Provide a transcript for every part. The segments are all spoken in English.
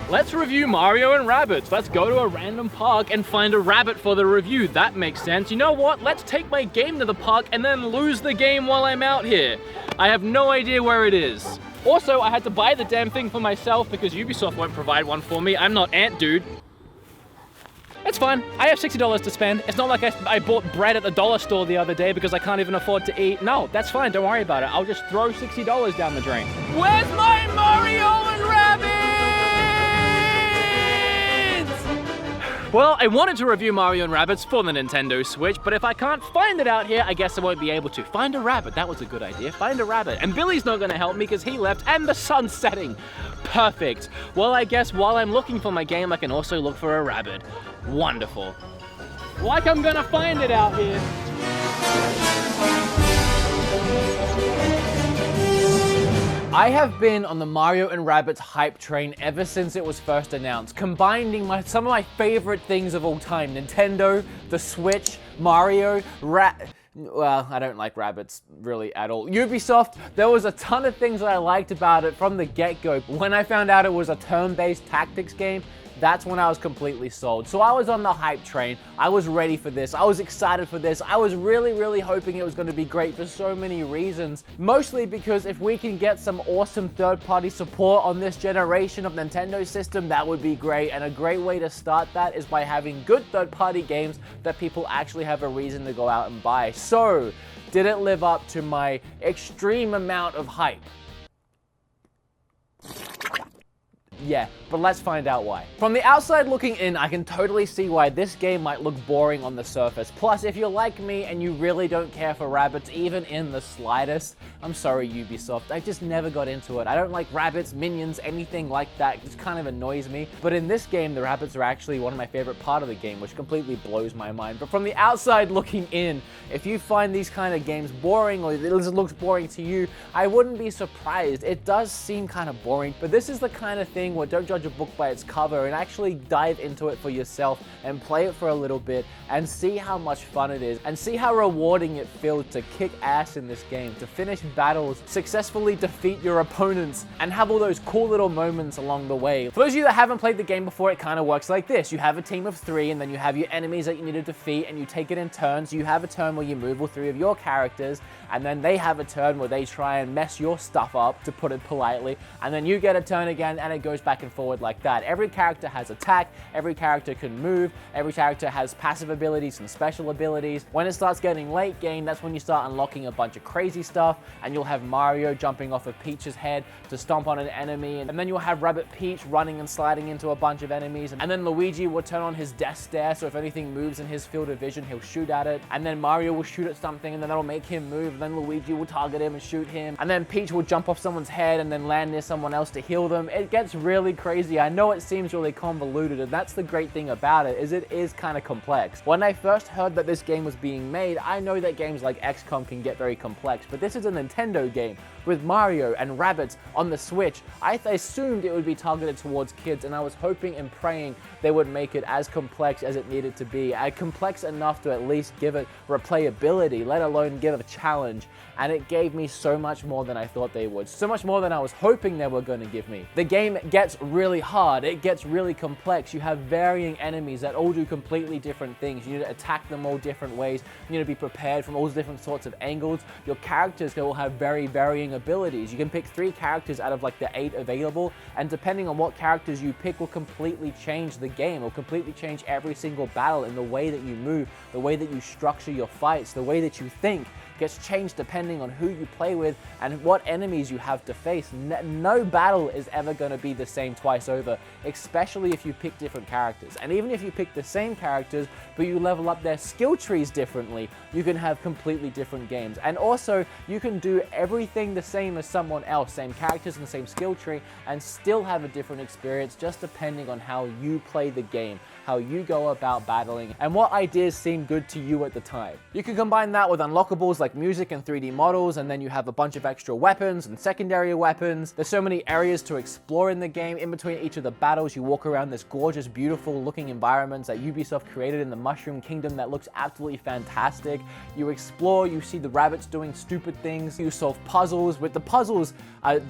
Let's review Mario and Rabbids. Let's go to a random park and find a rabbit for the review. That makes sense. You know what? Let's take my game to the park and then lose the game while I'm out here. I have no idea where it is. Also, I had to buy the damn thing for myself because Ubisoft won't provide one for me. I'm not Ant Dude. It's fine. I have $60 to spend. It's not like I bought bread at the dollar store the other day because I can't even afford to eat. No, that's fine. Don't worry about it. I'll just throw $60 down the drain. Where's my Mario and Rabbids? Well, I wanted to review Mario and Rabbids for the Nintendo Switch, but if I can't find it out here, I guess I won't be able to. Find a rabbit. That was a good idea. Find a rabbit. And Billy's not going to help me because he left and the sun's setting. Perfect. Well, I guess while I'm looking for my game, I can also look for a rabbit. Wonderful. Like I'm gonna find it out here. I have been on the Mario and Rabbids hype train ever since it was first announced, combining some of my favorite things of all time. Nintendo, the Switch, Mario, well, I don't like Rabbids really at all. Ubisoft, there was a ton of things that I liked about it from the get-go. When I found out it was a turn-based tactics game, that's when I was completely sold. So I was on the hype train. I was ready for this. I was excited for this. I was really, really hoping it was going to be great for so many reasons. Mostly because if we can get some awesome third-party support on this generation of Nintendo system, that would be great. And a great way to start that is by having good third-party games that people actually have a reason to go out and buy. So, did it live up to my extreme amount of hype? Yeah, but let's find out why. From the outside looking in, I can totally see why this game might look boring on the surface. Plus, if you're like me and you really don't care for rabbits even in the slightest, I'm sorry Ubisoft, I just never got into it. I don't like rabbits, minions, anything like that. It just kind of annoys me. But in this game, the rabbits are actually one of my favorite part of the game, which completely blows my mind. But from the outside looking in, if you find these kind of games boring or it looks boring to you, I wouldn't be surprised. It does seem kind of boring, but this is the kind of thing where don't judge a book by its cover and actually dive into it for yourself and play it for a little bit and see how much fun it is and see how rewarding it feels to kick ass in this game, to finish battles, successfully defeat your opponents, and have all those cool little moments along the way. For those of you that haven't played the game before, it kind of works like this. You have a team of 3 and then you have your enemies that you need to defeat and you take it in turns. You have a turn where you move all 3 of your characters and then they have a turn where they try and mess your stuff up, to put it politely, and then you get a turn again and it goes back and forward like that. Every character has attack, every character can move, every character has passive abilities and special abilities. When it starts getting late game, that's when you start unlocking a bunch of crazy stuff, and you'll have Mario jumping off of Peach's head to stomp on an enemy, and then you'll have Rabbit Peach running and sliding into a bunch of enemies, and then Luigi will turn on his death stare, so if anything moves in his field of vision, he'll shoot at it, and then Mario will shoot at something, and then that'll make him move, and then Luigi will target him and shoot him, and then Peach will jump off someone's head and then land near someone else to heal them. It gets really crazy. I know it seems really convoluted, and that's the great thing about it, is it is kind of complex. When I first heard that this game was being made, I know that games like XCOM can get very complex, but this is a Nintendo game with Mario and Rabbids on the Switch. I assumed it would be targeted towards kids, and I was hoping and praying they would make it as complex as it needed to be, complex enough to at least give it replayability, let alone give it a challenge, and it gave me so much more than I thought they would, so much more than I was hoping they were going to give me. The game gets really hard, it gets really complex, you have varying enemies that all do completely different things, you need to attack them all different ways, you need to be prepared from all different sorts of angles. Your characters will have very varying abilities. You can pick 3 characters out of like the 8 available, and depending on what characters you pick will completely change the game, will completely change every single battle, in the way that you move, the way that you structure your fights, the way that you think gets changed depending on who you play with and what enemies you have to face. No battle is ever going to be the same twice over, especially if you pick different characters. And even if you pick the same characters, but you level up their skill trees differently, you can have completely different games. And also, you can do everything the same as someone else, same characters and the same skill tree, and still have a different experience, just depending on how you play the game, how you go about battling, and what ideas seem good to you at the time. You can combine that with unlockables like like music and 3D models, and then you have a bunch of extra weapons and secondary weapons. There's so many areas to explore in the game. In between each of the battles, you walk around this gorgeous, beautiful looking environments that Ubisoft created in the Mushroom Kingdom that looks absolutely fantastic. You explore, you see the rabbits doing stupid things, you solve puzzles. With the puzzles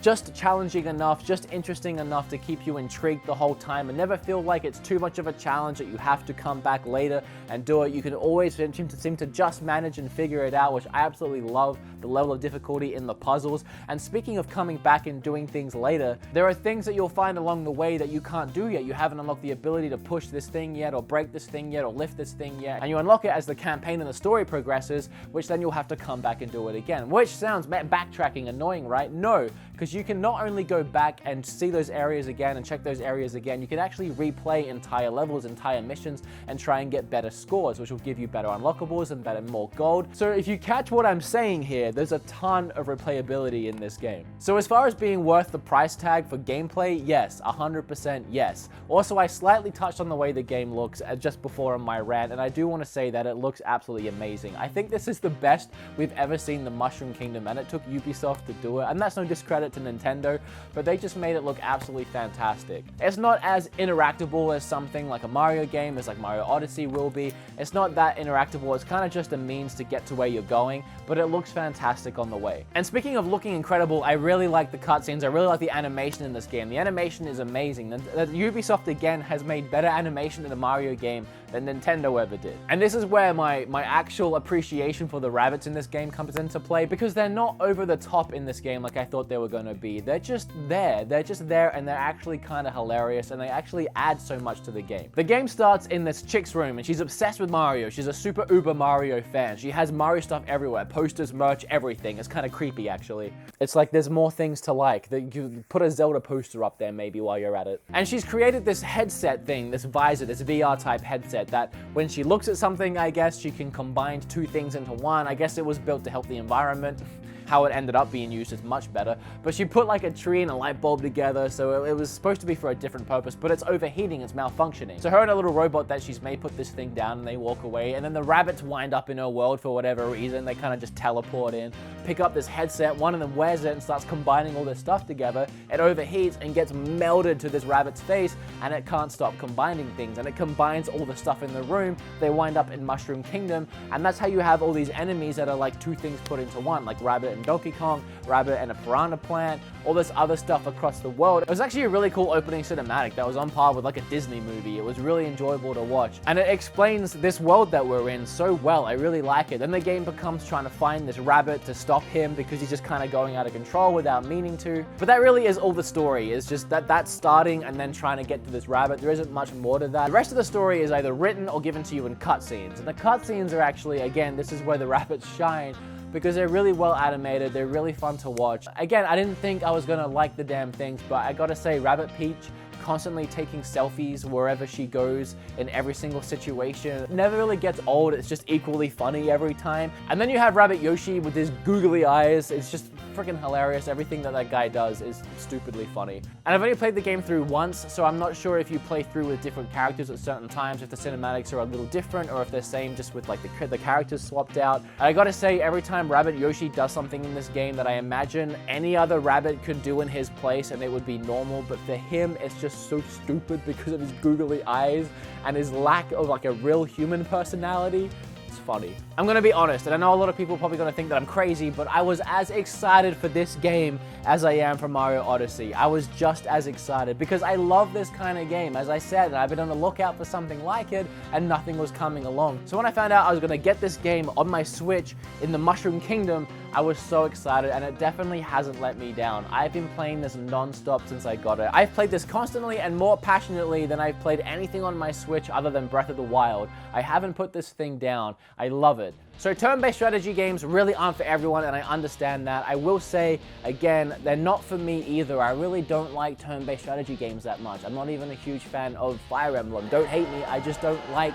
just challenging enough, just interesting enough to keep you intrigued the whole time and never feel like it's too much of a challenge that you have to come back later and do it. You can always seem to just manage and figure it out, which I absolutely love the level of difficulty in the puzzles. And speaking of coming back and doing things later, there are things that you'll find along the way that you can't do yet. You haven't unlocked the ability to push this thing yet, or break this thing yet, or lift this thing yet, and you unlock it as the campaign and the story progresses, which then you'll have to come back and do it again, which sounds backtracking annoying, right? No, because you can not only go back and see those areas again and check those areas again, you can actually replay entire levels, entire missions, and try and get better scores, which will give you better unlockables and more gold. So if you catch what I'm saying here, there's a ton of replayability in this game. So as far as being worth the price tag for gameplay, yes, 100% yes. Also, I slightly touched on the way the game looks just before in my rant, and I do want to say that it looks absolutely amazing. I think this is the best we've ever seen the Mushroom Kingdom, and it took Ubisoft to do it, and that's no discredit to Nintendo, but they just made it look absolutely fantastic. It's not as interactable as something like a Mario game, as like Mario Odyssey will be. It's not that interactable, it's kind of just a means to get to where you're going, but it looks fantastic on the way. And speaking of looking incredible, I really like the cutscenes, I really like the animation in this game. The animation is amazing. Ubisoft again has made better animation in a Mario game than Nintendo ever did. And this is where my actual appreciation for the rabbits in this game comes into play, because they're not over the top in this game like I thought they were going to be. They're just there. They're just there, and they're actually kind of hilarious, and they actually add so much to the game. The game starts in this chick's room, and she's obsessed with Mario. She's a super uber Mario fan. She has Mario stuff everywhere, posters, merch, everything. It's kind of creepy, actually. It's like there's more things to like. That you put a Zelda poster up there maybe while you're at it. And she's created this headset thing, this visor, this VR type headset that when she looks at something, I guess she can combine two things into one. I guess it was built to help the environment. How it ended up being used is much better, but she put like a tree and a light bulb together, so it was supposed to be for a different purpose, but it's overheating, it's malfunctioning. So her and a little robot that she's made put this thing down, and they walk away, and then the rabbits wind up in her world for whatever reason. They kind of just teleport in, pick up this headset, one of them wears it and starts combining all this stuff together. It overheats and gets melded to this rabbit's face, and it can't stop combining things, and it combines all the stuff in the room. They wind up in Mushroom Kingdom, and that's how you have all these enemies that are like two things put into one, like Rabbit and Donkey Kong, Rabbit and a piranha plant, all this other stuff across the world. It was actually a really cool opening cinematic that was on par with like a Disney movie. It was really enjoyable to watch, and it explains this world that we're in so well. I really like it. Then the game becomes trying to find this rabbit to stop him because he's just kind of going out of control without meaning to. But that really is all the story, is just that's starting and then trying to get to this rabbit. There isn't much more to that. The rest of the story is either written or given to you in cutscenes, and the cutscenes are actually, again, this is where the rabbits shine, because they're really well animated, they're really fun to watch. Again, I didn't think I was gonna like the damn things, but I gotta say, Rabbit Peach constantly taking selfies wherever she goes in every single situation. It never really gets old, it's just equally funny every time. And then you have Rabbit Yoshi with his googly eyes. It's just freaking hilarious. Everything that guy does is stupidly funny. And I've only played the game through once, so I'm not sure if you play through with different characters at certain times, if the cinematics are a little different, or if they're same just with like the characters swapped out. And I gotta say, every time Rabbit Yoshi does something in this game that I imagine any other rabbit could do in his place and it would be normal, but for him it's just so stupid because of his googly eyes and his lack of like a real human personality. It's funny. I'm gonna be honest, and I know a lot of people are probably gonna think that I'm crazy, but I was as excited for this game as I am for Mario Odyssey. I was just as excited because I love this kind of game. As I said, I've been on the lookout for something like it, and nothing was coming along. So when I found out I was gonna get this game on my Switch in the Mushroom Kingdom, I was so excited, and it definitely hasn't let me down. I've been playing this non-stop since I got it. I've played this constantly and more passionately than I've played anything on my Switch other than Breath of the Wild. I haven't put this thing down. I love it. So turn-based strategy games really aren't for everyone, and I understand that. I will say, again, they're not for me either. I really don't like turn-based strategy games that much. I'm not even a huge fan of Fire Emblem. Don't hate me, I just don't like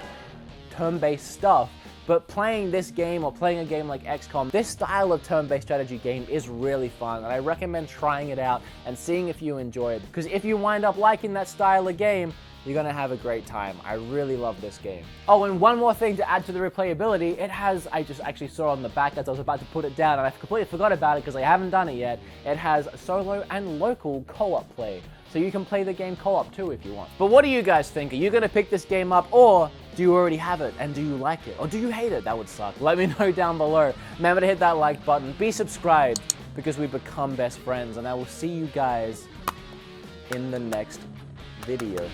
turn-based stuff. But playing this game or playing a game like XCOM, this style of turn-based strategy game is really fun, and I recommend trying it out and seeing if you enjoy it. Because if you wind up liking that style of game, You're gonna have a great time. I really love this game. Oh, and one more thing to add to the replayability, it has, I just actually saw on the back as I was about to put it down, and I completely forgot about it because I haven't done it yet. It has solo and local co-op play. So you can play the game co-op too if you want. But what do you guys think? Are you gonna pick this game up, or do you already have it and do you like it? Or do you hate it? That would suck. Let me know down below. Remember to hit that like button, be subscribed, because we become best friends, and I will see you guys in the next video.